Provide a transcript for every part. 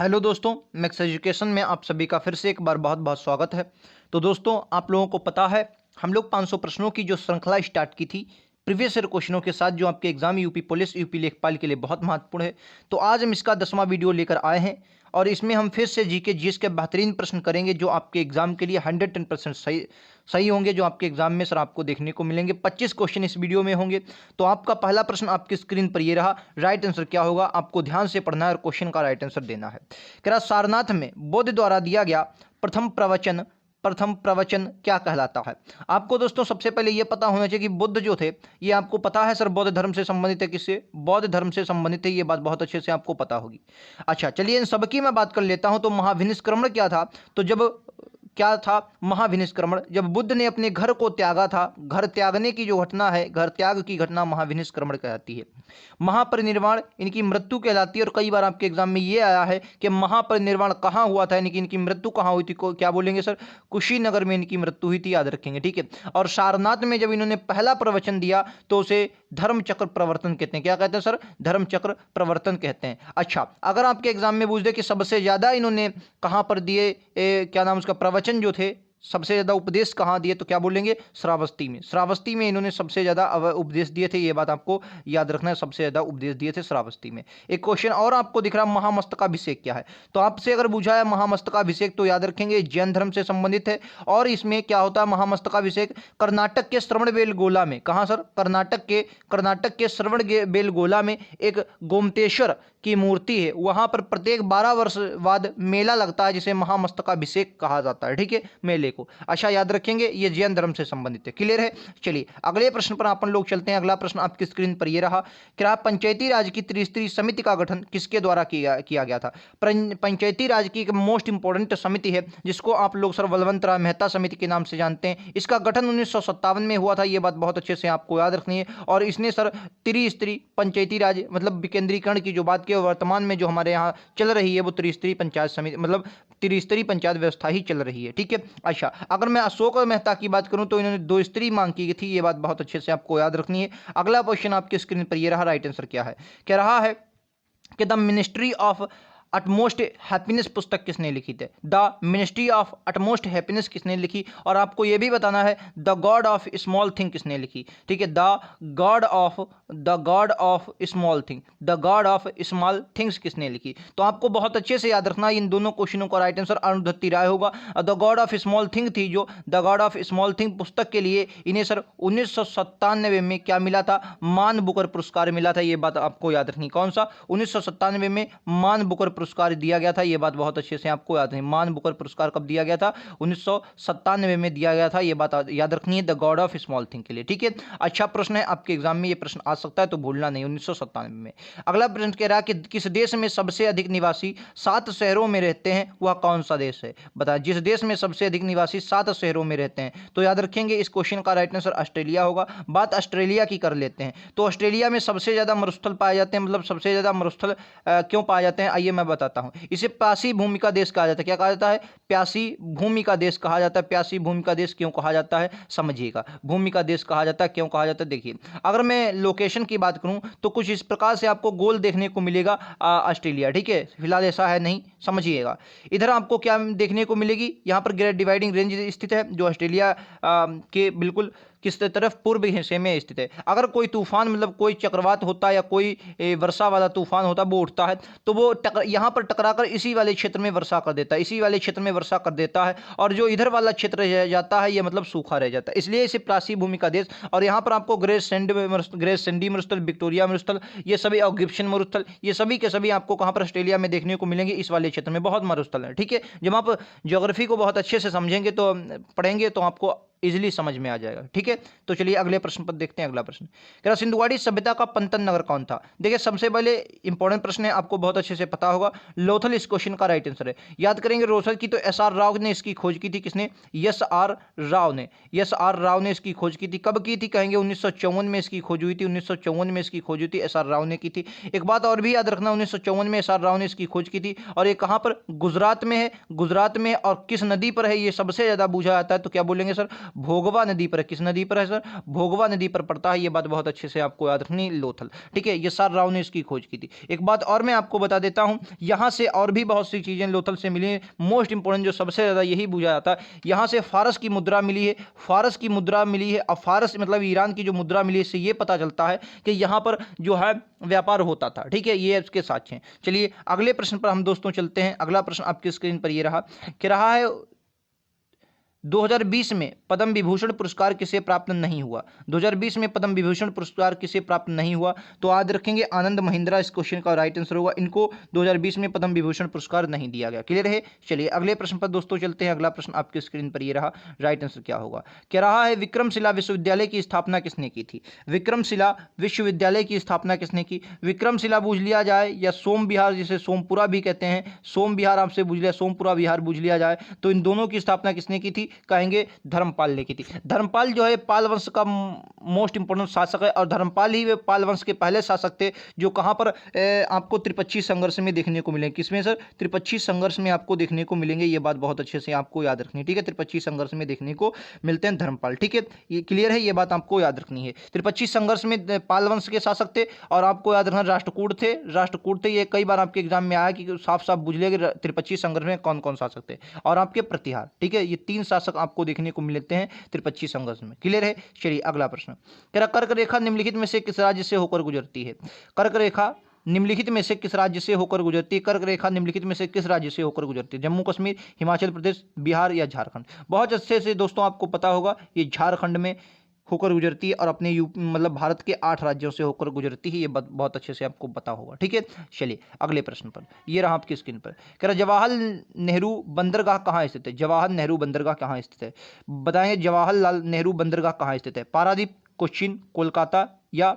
Hello दोस्तों, max education में आप सभी का फिर से एक बार बहुत बहुत स्वागत है। तो दोस्तों, आप लोगों को पता है हम लोग 500 प्रश्नों की जो श्रृंखला स्टार्ट की थी प्रीवियस ईयर क्वेश्चनों के साथ, जो आपके एग्जाम यूपी पुलिस यूपी लेखपाल के लिए बहुत महत्वपूर्ण है। तो आज हम इसका 10वां वीडियो लेकर आए हैं और इसमें हम फिर से जीके जीएस के बेहतरीन प्रश्न करेंगे जो आपके एग्जाम के लिए 110% सही सही होंगे, जो आपके एग्जाम में सर आपको देखने को मिलेंगे। 25 क्वेश्चन इस वीडियो में होंगे। तो आपका पहला प्रश्न आपकी स्क्रीन पर ये रहा। राइट आंसर क्या होगा, आपको ध्यान से पढ़ना है और क्वेश्चन का राइट आंसर देना है। कह रहा सारनाथ में बुद्ध द्वारा दिया गया प्रथम प्रवचन क्या कहलाता है। आपको दोस्तों सबसे पहले यह पता होना चाहिए कि बुद्ध जो थे, ये आपको पता है सर बौद्ध धर्म से संबंधित है। किससे? बौद्ध धर्म से संबंधित है, ये बात बहुत अच्छे से आपको पता होगी। अच्छा चलिए, इन सबकी मैं बात कर लेता हूं। तो महाविनिष्क्रमण क्या था? तो जब क्या था महाविनिष्क्रमण, जब बुद्ध ने अपने घर को त्यागा था, घर त्यागने की जो घटना है, घर त्याग की घटना महाविनिष्क्रमण कहलाती है। महापरिनिर्वाण इनकी मृत्यु कहलाती है। और कई बार आपके एग्जाम में ये आया है कि महापरिनिर्वाण कहाँ हुआ था, यानी कि इनकी मृत्यु कहाँ हुई थी, क्या बोलेंगे सर? कुशीनगर में इनकी मृत्यु हुई थी, याद रखेंगे, ठीक है। और सारनाथ में जब इन्होंने पहला प्रवचन दिया तो उसे धर्मचक्र प्रवर्तन कहते हैं। क्या कहते हैं सर? धर्मचक्र प्रवर्तन कहते हैं। अच्छा, अगर आपके एग्जाम में पूछ दे कि सबसे ज्यादा इन्होंने कहां पर दिए, क्या नाम उसका, प्रवचन जो थे, सबसे ज्यादा उपदेश कहाँ दिए, तो क्या बोलेंगे? श्रावस्ती में। श्रावस्ती में इन्होंने सबसे ज्यादा उपदेश दिए थे, ये बात आपको याद रखना है। सबसे ज्यादा उपदेश दिए थे श्रावस्ती में। एक क्वेश्चन और आपको दिख रहा है, महामस्तकाभिषेक क्या है? तो आपसे अगर पूछा है महामस्तकाभिषेक तो याद रखेंगे जैन धर्म से संबंधित है। और इसमें क्या होता है महामस्तकाभिषेक? कर्नाटक के श्रवणबेलगोला में। कहाँ सर? कर्नाटक के श्रवणबेलगोला में एक गोमतेश्वर की मूर्ति है, वहां पर प्रत्येक 12 वर्ष बाद मेला लगता है जिसे महामस्तकाभिषेक कहा जाता है, ठीक है, मेले को। अच्छा याद रखेंगे, ये जैन धर्म से संबंधित है। क्लियर है? चलिए अगले प्रश्न पर अपन लोग चलते हैं। अगला प्रश्न आपकी स्क्रीन पर ये रहा। क्या पंचायती राज की त्रिस्तरीय समिति का गठन किसके द्वारा किया गया था? पंचायती राज की एक मोस्ट इंपोर्टेंट समिति है जिसको आप लोग सर बलवंत राय मेहता समिति के नाम से जानते हैं। इसका गठन 1957 में हुआ था, यह बात बहुत अच्छे से आपको याद रखनी है। और इसने सर त्रिस्तरीय पंचायती राज मतलब विकेंद्रीकरण की जो बात की, वर्तमान में जो हमारे यहाँ चल रही है वो त्रिस्तरीय पंचायत समिति मतलब त्रिस्तरीय पंचायत व्यवस्था ही चल रही है, ठीक है। अच्छा, अगर मैं अशोक मेहता की बात करूं तो इन्होंने 2 स्तरीय मांग की थी, ये बात बहुत अच्छे से आपको याद रखनी है। अगला क्वेश्चन आपकी स्क्रीन पर ये रहा। राइट आंसर क्या है? क्या रहा है कि the ministry of utmost happiness पुस्तक किसने लिखी थी? The ministry of utmost happiness किसने लिखी? और आपको यह भी बताना है the God of small thing किसने लिखी, ठीक है। The God of small thing, the God of small things किसने लिखी? तो आपको बहुत अच्छे से याद रखना, इन दोनों क्वेश्चनों का राइट आंसर अरुंधति राय होगा। The God of small thing थी, जो the God of small thing पुस्तक के लिए इन्हें सर 1997 में क्या मिला था? मान बुकर पुरस्कार मिला था, यह बात आपको याद रखनी। कौन सा? 1997 में मान बुकर पुरस्कार दिया गया था, यह बात बहुत अच्छे से आपको याद है। मान बुकर पुरस्कार कब दिया गया था? 1997 में दिया गया था, यह बात याद रखनी है, the God of small thing के लिए, ठीक है। अच्छा प्रश्न है आपके एग्जाम में, यह प्रश्न आ सकता है तो भूलना नहीं, 1997 में। अगला प्रश्न कह रहा है कि किस देश में सबसे अधिक निवासी 7 शहरों में रहते हैं, वह कौन सा देश है? बताएं, जिस देश में सबसे अधिक निवासी 7 शहरों में रहते हैं, तो याद रखेंगे इस क्वेश्चन का राइट आंसर ऑस्ट्रेलिया होगा। बात ऑस्ट्रेलिया की कर लेते हैं। तो ऑस्ट्रेलिया में सबसे ज्यादा मरुस्थल पाए जाते हैं, मतलब सबसे ज्यादा मरुस्थल क्यों पाए जाते हैं, आइए मैं बताता हूं। इसे प्यासी भूमि का देश कहा जाता है। क्या कहा जाता है? प्यासी भूमि का देश कहा जाता है। प्यासी भूमि का देश क्यों कहा जाता है, समझिएगा। भूमि का देश कहा जाता है, क्यों कहा जाता है, देखिए। अगर मैं लोकेशन की बात करूं तो कुछ इस प्रकार से आपको गोल देखने को मिलेगा ऑस्ट्रेलिया, ठीक है। फिलहाल ऐसा है नहीं, समझिएगा। इधर आपको क्या देखने को मिलेगी, यहां पर ग्रेट डिवाइडिंग रेंज स्थित है, जो ऑस्ट्रेलिया के बिल्कुल किस तरफ? पूर्व हिस्से में स्थित है। अगर कोई तूफान मतलब कोई चक्रवात होता है या कोई वर्षा वाला तूफान होता है, वो उठता है तो वो यहाँ पर टकराकर इसी वाले क्षेत्र में वर्षा कर देता है, इसी वाले क्षेत्र में वर्षा कर देता है। और जो इधर वाला क्षेत्र रह जाता है ये मतलब सूखा रह जाता है, इसलिए इसे प्लासी भूमि का देश। और यहाँ पर आपको ग्रेट सैंडी मरुस्थल, विक्टोरिया मरुस्थल, ये सभी, और गिब्सन मरुस्थल, ये सभी के सभी आपको कहाँ पर? ऑस्ट्रेलिया में देखने को मिलेंगे। इस वाले क्षेत्र में बहुत मरुस्थल है, ठीक है। जब आप ज्योग्राफी को बहुत अच्छे से समझेंगे तो पढ़ेंगे तो आपको इजीली समझ में आ जाएगा, ठीक है। तो चलिए अगले प्रश्न पर देखते हैं। अगला प्रश्न कह रहा सिंधुवाड़ी सभ्यता का पंतन नगर कौन था? देखिए सबसे पहले इंपॉर्टेंट प्रश्न है, आपको बहुत अच्छे से पता होगा। लोथल इस क्वेश्चन का राइट आंसर है। याद करेंगे लोथल की तो SR राव ने इसकी खोज की थी। किसने? SR राव ने। SR राव ने इसकी खोज की थी। कब की थी कहेंगे? 1954 में इसकी खोज हुई थी। 1954 में इसकी खोज हुई थी, SR राव ने की थी। एक बात और भी याद रखना, 1954 में SR राव ने इसकी खोज की थी। और ये कहां पर? गुजरात में है। गुजरात में, और किस नदी पर है ये सबसे ज्यादा पूछा जाता है, तो क्या बोलेंगे सर? भोगवा नदी पर, किस नदी पर है सर, भोगवा नदी पर पड़ता है। ये बात बहुत अच्छे से आपको याद रखनी, लोथल, ठीक है, ये सर राव ने इसकी खोज की थी। एक बात और मैं आपको बता देता हूं, यहां से और भी बहुत सी चीजें लोथल से मिली हैं। मोस्ट इंपोर्टेंट जो सबसे ज्यादा यही पूछा जाता है, यहां से फारस की मुद्रा मिली है, फारस की मुद्रा मिली है। अब फारस मतलब ईरान की जो मुद्रा मिली है, इससे ये पता चलता है कि यहां पर जो है व्यापार होता था, ठीक है, ये इसके साक्ष्य हैं। चलिए अगले प्रश्न पर हम दोस्तों चलते हैं। अगला प्रश्न आपकी स्क्रीन पर ये रहा कि रहा है 2020 में पद्म विभूषण पुरस्कार किसे प्राप्त नहीं हुआ। 2020 में पद्म विभूषण पुरस्कार किसे प्राप्त नहीं हुआ, तो याद रखेंगे आनंद महिंद्रा इस क्वेश्चन का राइट आंसर होगा। इनको 2020 में पद्म विभूषण पुरस्कार नहीं दिया गया। क्लियर है। चलिए अगले प्रश्न पर दोस्तों चलते हैं। अगला प्रश्न आपकी स्क्रीन पर ये रहा, राइट आंसर क्या होगा। क्या रहा है विक्रमशिला विश्वविद्यालय की स्थापना किसने की थी। विक्रमशिला विश्वविद्यालय की स्थापना किसने की। विक्रमशिला बूझ लिया जाए या सोम विहार, जिसे सोमपुरा भी कहते हैं, सोम विहार आपसे बूझ लिया, सोमपुरा विहार बूझ लिया जाए, तो इन दोनों की स्थापना किसने की थी, कहेंगे धर्मपाल ने की थी। धर्मपाल जो है पाल वंश का मोस्ट इंपोर्टेंट शासक है, और धर्मपाल ही वे पाल वंश के पहले शासक थे जो कहां पर आपको त्रिपक्षीय संघर्ष में देखने को मिलेंगे। किसमें सर, त्रिपक्षीय संघर्ष में आपको देखने को मिलेंगे। ये बात बहुत अच्छे से आपको याद रखनी है, ठीक है, त्रिपक्षीय संघर्ष में देखने को मिलते हैं धर्मपाल, ठीक है, ये क्लियर है, ये बात आपको याद रखनी है। त्रिपक्षीय संघर्ष में पाल वंश के शासक थे, और आपको याद रखना राष्ट्रकूट थे, राष्ट्रकूट थे। ये कई बार आपके एग्जाम में आया कि साफ साफ बुझ लिया कि त्रिपक्षीय संघर्ष में कौन कौन शासक थे, और आपके प्रतिहार, ठीक है, ये तीन शासक आपको देखने को मिलते हैं त्रिपक्षीय संघर्ष में। क्लियर है। चलिए अगला प्रश्न, कह रहा कर्क रेखा निम्नलिखित में से किस राज्य से होकर गुजरती है। कर्क रेखा निम्नलिखित में से किस राज्य से होकर गुजरती है। कर्क रेखा निम्नलिखित में से किस राज्य से होकर गुजरती है। जम्मू कश्मीर, हिमाचल प्रदेश, बिहार या झारखंड। बहुत अच्छे से दोस्तों आपको पता होगा ये झारखंड में होकर गुजरती है, और अपने यूपी मतलब भारत के 8 राज्यों से होकर गुजरती है। ये बहुत अच्छे से आपको पता होगा, ठीक है। चलिए अगले प्रश्न पर, ये रहा आपकी स्क्रीन पर, कह रहा जवाहरलाल नेहरू बंदरगाह कहाँ स्थित है। जवाहर नेहरू बंदरगाह कहाँ स्थित है, बताएंगे जवाहरलाल नेहरू बंदरगाह कहाँ स्थित है। पारादीप, कोच्चिन, कोलकाता या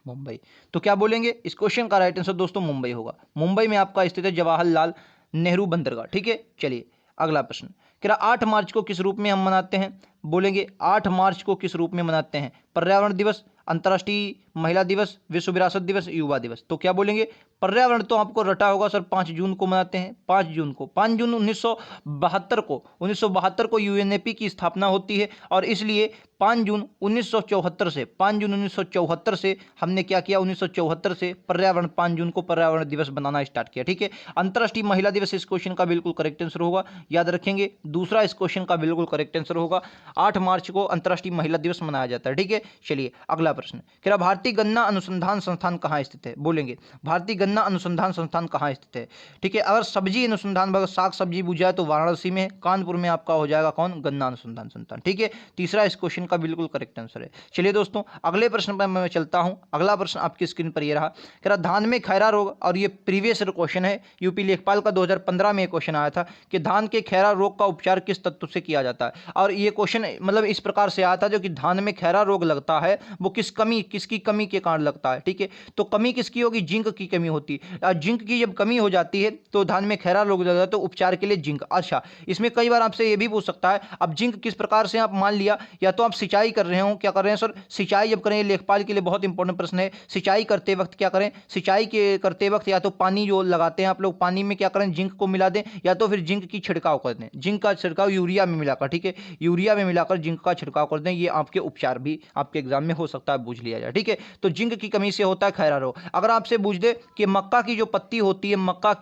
मुंबई। तो क्या बोलेंगे, इस क्वेश्चन का राइट आंसर दोस्तों मुंबई होगा। मुंबई में आपका स्थित है जवाहरलाल नेहरू बंदरगाह, ठीक है। चलिए अगला प्रश्न, कह रहा 8 मार्च को किस रूप में हम मनाते हैं। बोलेंगे 8 मार्च को किस रूप में मनाते हैं। पर्यावरण दिवस, अंतर्राष्ट्रीय महिला दिवस, विश्व विरासत दिवस, युवा दिवस। तो क्या बोलेंगे, पर्यावरण तो आपको रटा होगा सर, 5 जून को मनाते हैं। 5 जून को, 5 जून 1972 को यूएनएपी की स्थापना होती है, और इसलिए 5 जून 1974 से हमने क्या किया, 1974 से पर्यावरण 5 जून को पर्यावरण दिवस बनाना स्टार्ट किया, ठीक है। अंतर्राष्ट्रीय महिला दिवस इस क्वेश्चन का बिल्कुल करेक्ट आंसर होगा, याद रखेंगे। दूसरा इस क्वेश्चन का बिल्कुल करेक्ट आंसर होगा, 8 मार्च को अंतर्राष्ट्रीय महिला दिवस मनाया जाता है, ठीक है। चलिए अगला प्रश्न, कह रहा भारतीय गन्ना अनुसंधान संस्थान कहाँ स्थित है। बोलेंगे भारतीय गन्ना अनुसंधान संस्थान कहाँ स्थित है, ठीक है। अगर सब्जी अनुसंधान, अगर साग सब्जी बुझा है तो वाराणसी में, कानपुर में आपका हो जाएगा कौन, गन्ना अनुसंधान संस्थान, ठीक है। तीसरा इस क्वेश्चन का बिल्कुल करेक्ट आंसर है। चलिए दोस्तों अगले प्रश्न पर मैं चलता हूं। अगला प्रश्न आपकी स्क्रीन पर यह रहा, कह रहा धान में खैरा रोग, और ये प्रीवियस क्वेश्चन है, यूपी लेखपाल का 2015 में क्वेश्चन आया था कि धान के खैरा रोग का उपचार किस तत्व से किया जाता है। और ये क्वेश्चन मतलब इस प्रकार से आया था, जो कि धान में खैरा रोग लगता है वो किसकी कमी के कारण लगता है, ठीक है। तो कमी किसकी होगी, जिंक की कमी होती है। जिंक की जब कमी हो जाती है तो धान में खैरा रोग लग जाता है, तो उपचार के लिए जिंक। अच्छा, इसमें कई बार आपसे ये भी पूछ सकता है, अब जिंक किस प्रकार से, आप मान लिया या तो आप सिंचाई कर रहे हो, क्या कर रहे हैं सर, सिंचाई जब करें, लेखपाल के लिए बहुत इंपॉर्टेंट प्रश्न है। सिंचाई करते वक्त क्या करें, सिंचाई के करते वक्त या तो पानी जो लगाते हैं आप लोग, पानी में क्या करें, जिंक को मिला दें, या तो फिर जिंक की छिड़काव कर दें। जिंक का छिड़काव यूरिया में मिलाकर, ठीक है, यूरिया में मिलाकर जिंक का छिड़काव कर दें। ये आपके उपचार भी आपके एग्जाम में हो सकता है, पूछ लिया जाए, ठीक है। तो जिंक की कमी से होता है खैरा रोग। अगर आपसे पूछ दे कि मक्का की जो पत्ती होती है, मक्का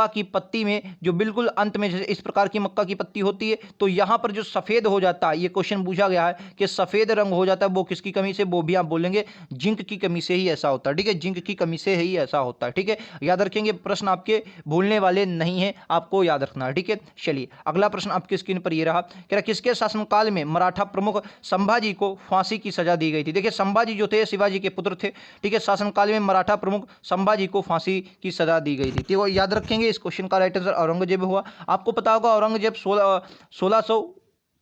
की पत्ती में जो बिल्कुल अंत में जैसे इस प्रकार की मक्का की पत्ती होती है, तो यहां पर जो सफेद हो जाता है, ये क्वेश्चन पूछा गया है कि सफेद रंग हो जाता है, वो किसकी कमी से, वो भी आप बोलेंगे जिंक की कमी से ही ऐसा होता है, ठीक है, जिंक की कमी से ही ऐसा होता है, ठीक है। याद रखेंगे, प्रश्न आपके भूलने वाले नहीं है, आपको याद रखना है, ठीक है। चलिए अगला प्रश्न आपकी स्क्रीन पर ये रहा, कि किसके शासनकाल में मराठा प्रमुख संभाजी को फांसी की सजा दी गई थी। देखिए संभाजी जो थे शिवाजी के पुत्र थे, ठीक है, शासनकाल में मराठा प्रमुख संभाजी को फांसी की सजा दी गई थी। तो याद रखेंगे, इस क्वेश्चन का राइट आंसर औरंगजेब हुआ। आपको पता होगा औरंगजेब 1600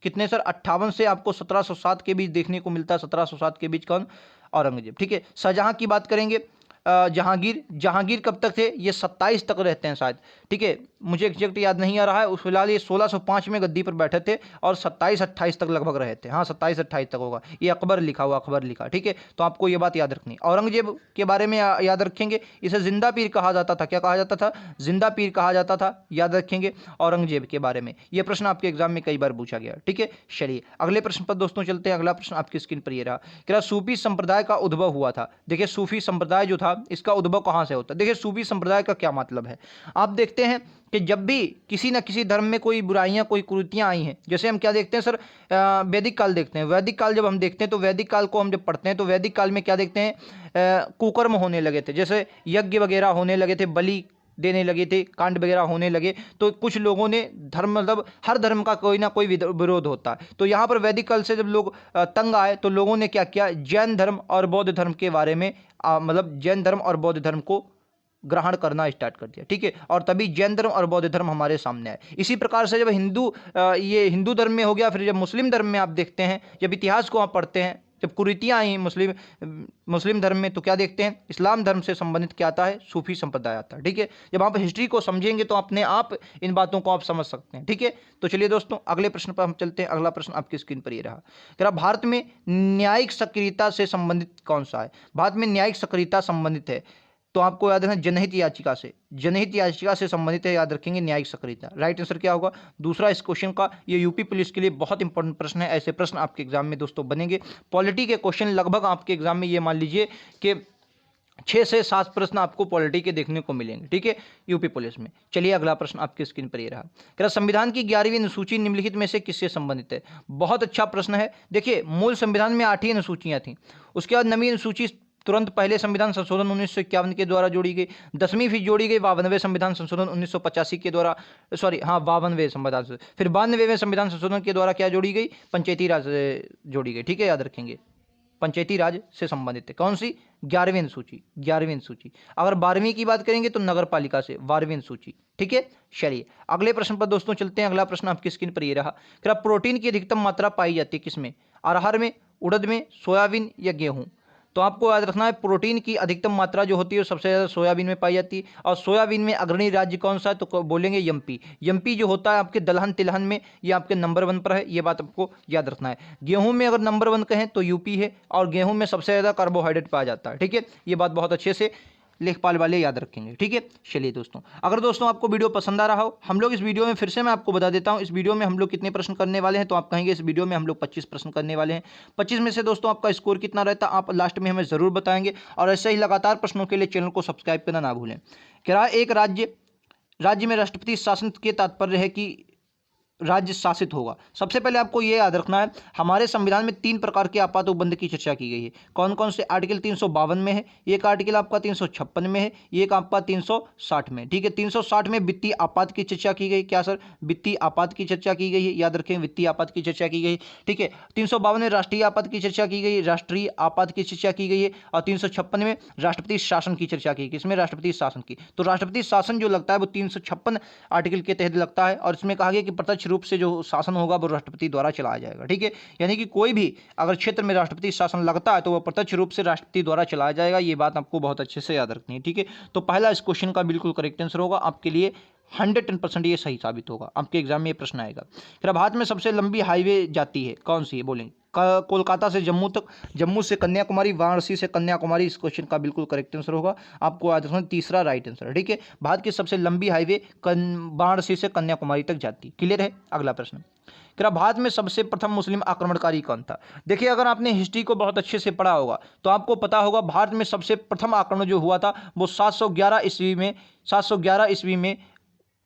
कितने सर, 58 से आपको 1707 के बीच देखने को मिलता है, 1707 के बीच कौन, औरंगजेब, ठीक है। शाहजहां की बात करेंगे, जहांगीर कब तक थे? ये 27 तक रहते हैं शायद, ठीक है, मुझे एग्जैक्ट याद नहीं आ रहा है। फिलहाल ये 1605 में गद्दी पर बैठे थे और 27-28 तक लगभग रहे थे। हाँ, 27-28 तक होगा, ये अकबर लिखा हुआ, अकबर लिखा, ठीक है। तो आपको ये बात याद रखनी। औरंगजेब के बारे में याद रखेंगे, इसे जिंदा पीर कहा जाता था। क्या कहा जाता था? जिंदा पीर कहा जाता था, याद रखेंगे औरंगजेब के बारे में। यह प्रश्न आपके एग्जाम में कई बार पूछा गया, ठीक है। चलिए अगले प्रश्न पर दोस्तों चलते हैं। अगला प्रश्न आपकी स्क्रीन पर ये रहा, क्या सूफी संप्रदाय का उद्भव हुआ था? देखिए सूफी संप्रदाय जो था इसका उद्भव कहां से होता है? देखिए सूफी संप्रदाय का क्या मतलब है, आप देखते हैं कि जब भी किसी न किसी धर्म में कोई बुराइयां, कोई कुरीतियां आई हैं, जैसे हम क्या देखते हैं सर, वैदिक काल देखते हैं। वैदिक काल जब हम देखते हैं तो वैदिक काल को हम जब पढ़ते हैं तो वैदिक काल में क्या देखते हैं, कुकर्म होने लगे थे, जैसे यज्ञ वगैरह होने लगे थे, बलि देने लगे थे, कांड वगैरह होने लगे। तो कुछ लोगों ने धर्म, मतलब हर धर्म का कोई ना कोई विरोध होता है। तो यहाँ पर वैदिक काल से जब लोग तंग आए तो लोगों ने क्या किया, जैन धर्म और बौद्ध धर्म के बारे में मतलब जैन धर्म और बौद्ध धर्म को ग्रहण करना स्टार्ट कर दिया, ठीक है। और तभी जैन धर्म और बौद्ध धर्म हमारे सामने आए। इसी प्रकार से जब ये हिंदू धर्म में हो गया, फिर जब मुस्लिम धर्म में आप देखते हैं, जब इतिहास को आप पढ़ते हैं, जब कुरीतियाँ आई मुस्लिम धर्म में, तो क्या देखते हैं, इस्लाम धर्म से संबंधित क्या आता है, सूफी संप्रदाय आता है, ठीक है। जब आप हिस्ट्री को समझेंगे तो अपने आप इन बातों को आप समझ सकते हैं, ठीक है। तो चलिए दोस्तों अगले प्रश्न पर हम चलते हैं। अगला प्रश्न आपकी स्क्रीन पर ये रहा, क्या भारत में न्यायिक सक्रियता से संबंधित कौन सा है? भारत में न्यायिक सक्रियता संबंधित है तो आपको याद रखना जनहित याचिका से संबंधित है, याद रखेंगे न्यायिक सक्रियता। राइट आंसर क्या होगा? दूसरा इस क्वेश्चन का, ये यूपी पुलिस के लिए बहुत इंपॉर्टेंट प्रश्न है। ऐसे प्रश्न आपके एग्जाम में दोस्तों बनेंगे। पॉलिटी के क्वेश्चन लगभग आपके एग्जाम में ये मान लीजिए कि 6 से 7 प्रश्न आपको पॉलिटी के देखने को मिलेंगे, ठीक है, यूपी पुलिस में। चलिए अगला प्रश्न आपकी स्क्रीन पर ये रहा, क्या संविधान की 11वीं अनुसूची निम्नलिखित में से किससे संबंधित है? बहुत अच्छा प्रश्न है। देखिए मूल संविधान में 8 ही अनुसूचियां थी, उसके बाद नवीं अनुसूची तुरंत पहले संविधान संशोधन 1951 के द्वारा जोड़ी गई, 10वीं फिर जोड़ी गई 52वें संविधान संशोधन 1985 के द्वारा, 52वें संविधान, फिर 92वें संविधान संशोधन के द्वारा क्या जोड़ी गई, पंचायती राज जोड़ी गई, ठीक है, याद रखेंगे पंचायती राज से संबंधित है। कौन सी? 11वीं अनुसूची। अगर 12वीं की बात करेंगे तो नगर पालिका से 12वीं अनुसूची, ठीक है। चलिए अगले प्रश्न पर दोस्तों चलते हैं। अगला प्रश्न आपकी स्क्रीन पर ये रहा, क्या प्रोटीन की अधिकतम मात्रा पाई जाती है किसमें? अरहर में, उड़द में, सोयाबीन या गेहूं? तो आपको याद रखना है प्रोटीन की अधिकतम मात्रा जो होती है वो सबसे ज़्यादा सोयाबीन में पाई जाती है। और सोयाबीन में अग्रणी राज्य कौन सा है? तो बोलेंगे एमपी। एमपी जो होता है आपके दलहन तिलहन में ये आपके नंबर 1 पर है, ये बात आपको याद रखना है। गेहूं में अगर नंबर 1 कहें तो यूपी है, और गेहूं में सबसे ज़्यादा कार्बोहाइड्रेट पाया जाता है, ठीक है। ये बात बहुत अच्छे से लेखपाल वाले याद रखेंगे, ठीक है। चलिए दोस्तों, अगर दोस्तों आपको वीडियो पसंद आ रहा हो, हम लोग इस वीडियो में फिर से मैं आपको बता देता हूं, इस वीडियो में हम लोग कितने प्रश्न करने वाले हैं। तो आप कहेंगे इस वीडियो में हम लोग 25 प्रश्न करने वाले हैं। 25 में से दोस्तों आपका स्कोर कितना रहता है आप लास्ट में हमें ज़रूर बताएंगे। और ऐसे ही लगातार प्रश्नों के लिए चैनल को सब्सक्राइब करना ना भूलें। क्या एक राज्य में राष्ट्रपति शासन के तात्पर्य है कि राज्य शासित होगा? सबसे पहले आपको यह याद रखना है, हमारे संविधान में 3 प्रकार के आपात उपबंध की चर्चा की गई है। कौन कौन से? आर्टिकल 352 में है, एक आर्टिकल आपका 356 में है, एक आपका 360 में, ठीक है। 360 में वित्तीय आपात की चर्चा की गई। क्या सर? वित्तीय आपात की चर्चा की गई है, याद रखें वित्तीय आपात की चर्चा की गई, ठीक है। 352 में राष्ट्रीय आपात की चर्चा की गई, राष्ट्रीय आपात की चर्चा की गई है। और 356 में राष्ट्रपति शासन की चर्चा की गई। इसमें राष्ट्रपति शासन की, तो राष्ट्रपति शासन जो लगता है वो 356 आर्टिकल के तहत लगता है। और इसमें कहा गया कि प्रत्यक्ष रूप से जो शासन होगा वो राष्ट्रपति द्वारा चलाया जाएगा, ठीक है। यानी कि कोई भी अगर क्षेत्र में राष्ट्रपति शासन लगता है तो वह प्रत्यक्ष रूप से राष्ट्रपति द्वारा चलाया जाएगा। ये बात आपको बहुत अच्छे से याद रखनी है, ठीक है। तो पहला इस क्वेश्चन का बिल्कुल करेक्ट आंसर होगा आपके लिए, 110% ये सही साबित होगा। आपके एग्जाम में ये प्रश्न आएगा। फिर भारत में सबसे लंबी हाईवे जाती है, कौन सी है? बोलेंगे कोलकाता से जम्मू तक, जम्मू से कन्याकुमारी, वाराणसी से कन्याकुमारी। इस क्वेश्चन का बिल्कुल करेक्ट आंसर होगा। आपको याद रखना तीसरा राइट आंसर है, ठीक है। भारत की सबसे लंबी हाईवे वाराणसी से कन्याकुमारी तक जाती है। क्लियर है? अगला प्रश्न, क्या भारत में सबसे प्रथम मुस्लिम आक्रमणकारी कौन था? देखिए अगर आपने हिस्ट्री को बहुत अच्छे से पढ़ा होगा तो आपको पता होगा भारत में सबसे प्रथम आक्रमण जो हुआ था वो 711 ईस्वी में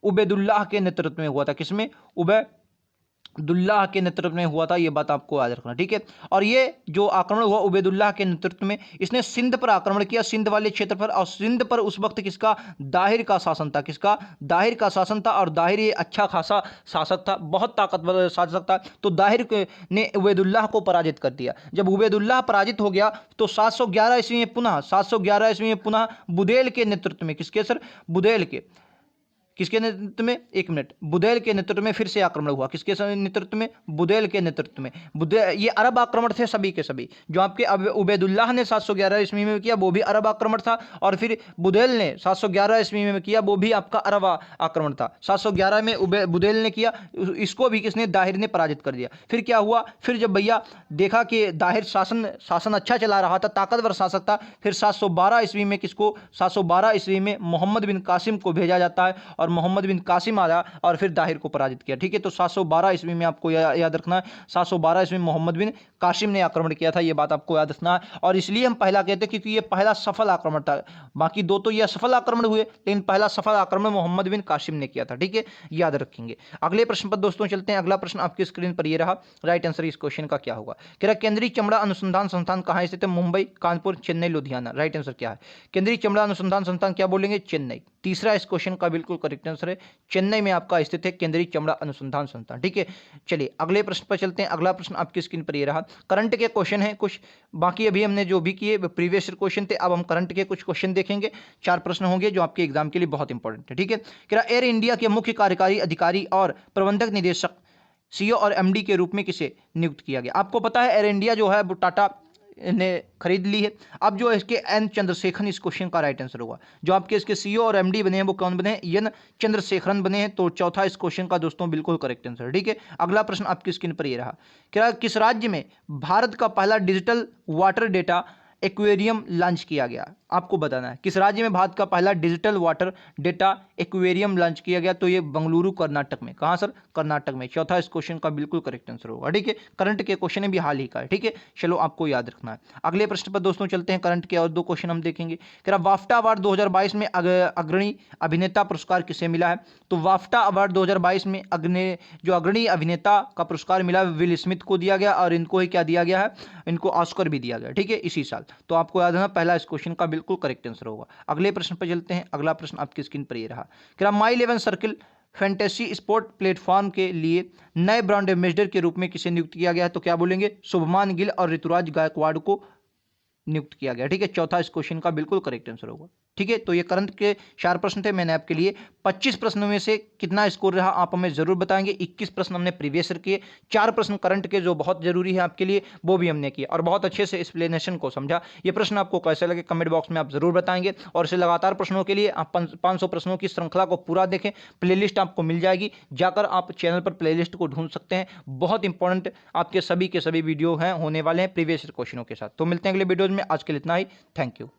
उबैदुल्लाह के नेतृत्व में हुआ था। किसमें? उबैदुल्लाह के नेतृत्व में हुआ था। ये बात आपको याद रखना, ठीक है। और ये जो आक्रमण हुआ उबैदुल्लाह के नेतृत्व में, इसने सिंध पर आक्रमण किया, सिंध वाले क्षेत्र पर। और सिंध पर उस वक्त किसका? दाहिर का शासन था। किसका? दाहिर का शासन था। और दाहिर ये अच्छा खासा शासक था, बहुत ताकतवर शासक था। तो दाहिर ने उबैदुल्लाह को पराजित कर दिया। जब उबैदुल्लाह पराजित हो गया तो 711 ईस्वी में पुनः बुदेल के नेतृत्व में, किसके सर? बुदेल के, किसके नेतृत्व में, एक मिनट, बुधैल के नेतृत्व में फिर से आक्रमण हुआ। किसके नेतृत्व में, बुधैल के नेतृत्व में। ये अरब आक्रमण थे सभी के सभी। जो आपके उबैदुल्लाह ने 711 ईस्वी में किया वो भी अरब आक्रमण था, और फिर बुधैल ने 711 ईस्वी में किया वो भी आपका अरब आक्रमण था। 711 में बुधैल ने किया, इसको भी किसने, दाहिर ने पराजित कर दिया। फिर क्या हुआ, फिर जब भैया देखा कि दाहिर शासन अच्छा चला रहा था, ताकतवर शासक था, फिर 712 ईस्वी में किसको, 712 ईस्वी में मोहम्मद बिन कासिम को भेजा जाता है, और मोहम्मद बिन कासिम आया और फिर दाहिर को पराजित किया। ठीक है, तो 712 ईस्वी में आपको याद रखना है, 712 ईस्वी में मोहम्मद बिन कासिम ने आक्रमण किया था, ये बात आपको याद रखना है। और इसलिए हम पहला कहते हैं क्योंकि ये पहला सफल आक्रमण था। बाकी दो तो ये असफल आक्रमण हुए, लेकिन पहला सफल आक्रमण मोहम्मद बिन कासिम ने किया था। ठीक है, याद रखेंगे। अगले प्रश्न पर दोस्तों चलते हैं। अगला प्रश्न आपकी स्क्रीन पर ये रहा, राइट आंसर इस क्वेश्चन का क्या होगा। कह रहा केंद्रीय चमड़ा अनुसंधान संस्थान कहाँ स्थित है, मुंबई, कानपुर, चेन्नई, लुधियाना। राइट आंसर क्या है, केंद्रीय चमड़ा अनुसंधान संस्थान क्या बोलेंगे, चेन्नई। तीसरा इस क्वेश्चन का बिल्कुल करेक्ट आंसर है, चेन्नई में आपका स्थित है केंद्रीय चमड़ा अनुसंधान संस्थान। ठीक है, चलिए अगले प्रश्न पर चलते हैं। अगला प्रश्न आपकी स्क्रीन पर ये रहा, करंट के क्वेश्चन है कुछ, बाकी अभी हमने जो भी किए प्रीवियस ईयर क्वेश्चन थे, अब हम करंट के कुछ क्वेश्चन देखेंगे। 4 प्रश्न होंगे जो आपके एग्जाम के लिए बहुत इंपॉर्टेंट है। ठीक है, कह रहा एयर इंडिया के मुख्य कार्यकारी अधिकारी और प्रबंधक निदेशक सीईओ और एमडी के रूप में किसे नियुक्त किया गया। आपको पता है एयर इंडिया जो है वो टाटा ने खरीद ली है। अब जो इसके एन चंद्रशेखरन इस क्वेश्चन का राइट आंसर होगा। जो आपके इसके सीईओ और एमडी बने हैं वो कौन बने हैं, एन चंद्रशेखरन बने हैं। तो चौथा इस क्वेश्चन का दोस्तों बिल्कुल करेक्ट आंसर। ठीक है, अगला प्रश्न आपकी स्क्रीन पर ये रहा, क्या किस राज्य में भारत का पहला digital water data aquarium launch किया गया। आपको बताना है किस राज्य में भारत का पहला digital water data aquarium launch किया गया। तो ये बंगलुरु कर्नाटक में। कहाँ सर, कर्नाटक में। चौथा इस क्वेश्चन का बिल्कुल करेक्ट आंसर होगा। ठीक है, करंट के क्वेश्चन भी हाल ही का है। ठीक है, चलो आपको याद रखना है। अगले प्रश्न पर दोस्तों चलते हैं, करंट के और 2 क्वेश्चन हम देखेंगे। कह रहा वाफ्टा अवार्ड 2022 में अग्रणी अभिनेता पुरस्कार किसे मिला है। तो वाफ्टा अवार्ड 2022 में जो अग्रणी अभिनेता का पुरस्कार मिला विल स्मिथ को दिया गया, और इनको ही क्या दिया गया है, इनको ऑस्कर भी दिया गया। ठीक है, इसी साल। तो आपको याद है पहला इस क्वेश्चन का बिल्कुल करेक्ट आंसर होगा। अगले प्रश्न पर चलते हैं। अगला प्रश्न आपकी स्क्रीन पर ये रहा, क्या माई 11 सर्किल फैंटेसी स्पोर्ट प्लेटफॉर्म के लिए नए ब्रांड एम्बेसडर के रूप में किसे नियुक्त किया गया है। तो क्या बोलेंगे, शुभमान गिल और ऋतुराज गायकवाड़ को नियुक्त किया गया। ठीक है, चौथा इस क्वेश्चन का बिल्कुल करेक्ट आंसर होगा। ठीक है, तो ये करंट के 4 प्रश्न थे। मैंने आपके लिए 25 प्रश्नों में से कितना स्कोर रहा आप हमें जरूर बताएंगे। 21 प्रश्न हमने प्रीवियस ईयर किए, 4 प्रश्न करंट के जो बहुत जरूरी है आपके लिए वो भी हमने किए, और बहुत अच्छे से एक्सप्लेनेशन को समझा। ये प्रश्न आपको कैसे लगे कमेंट बॉक्स में आप जरूर बताएंगे, और इसे लगातार प्रश्नों के लिए आप 500 प्रश्नों की श्रृंखला को पूरा देखें। प्लेलिस्ट आपको मिल जाएगी, जाकर आप चैनल पर प्लेलिस्ट को ढूंढ सकते हैं। बहुत इंपॉर्टेंट आपके सभी के सभी वीडियो हैं होने वाले हैं प्रीवियस ईयर क्वेश्चनों के साथ। तो मिलते हैं अगले वीडियोज में, आज के लिए इतना ही। Thank you.